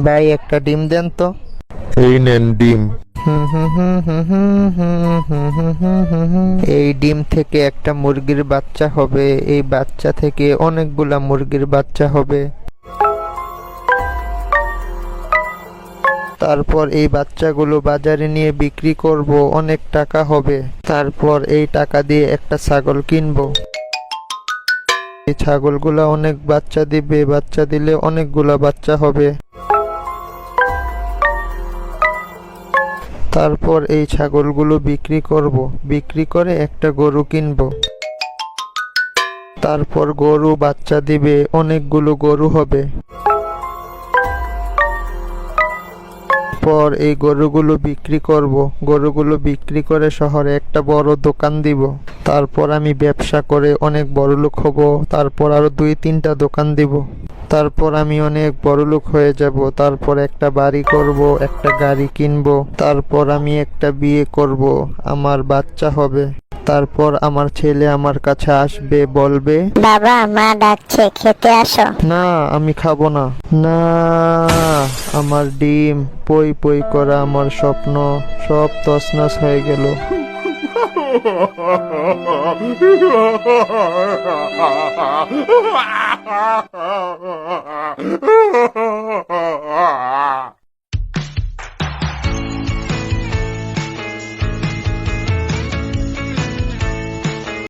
ভাই একটা ডিম দেন তো। এই নেন ডিম। এই ডিম থেকে একটা মুরগির বাচ্চা হবে, এই বাচ্চা থেকে অনেকগুলা মুরগির বাচ্চা হবে। তারপর এই বাচ্চাগুলো বাজারে নিয়ে বিক্রি করব, অনেক টাকা হবে। তারপর এই টাকা দিয়ে একটা ছাগল কিনবো। এই ছাগলগুলা অনেক বাচ্চা দিবে, বাচ্চা দিলে অনেকগুলা বাচ্চা হবে। তারপর এই ছাগলগুলো বিক্রি করব, বিক্রি করে একটা গরু কিনবো। তারপর গরু বাচ্চা দিবে, অনেকগুলো গরু হবে। পর এই গরুগুলো বিক্রি করব, গরুগুলো বিক্রি করে শহরে একটা বড় দোকান দিব। তারপর আমি ব্যবসা করে অনেক বড়লোক হব। তারপর আরো 2-3টা দোকান দিব। তারপর আমি অনেক বড়লোক হয়ে যাব। তারপর একটা বাড়ি করব, একটা গাড়ি কিনবো। তারপর আমি একটা বিয়ে করব, আমার বাচ্চা হবে। তারপর আমার ছেলে আমার কাছে আসবে, বলবে, বাবা, মা ডাকছে, খেতে আসো। না আমি খাবো না। না, আমার ডিম, পই পই করা আমার স্বপ্ন সব তছনছ হয়ে গেল।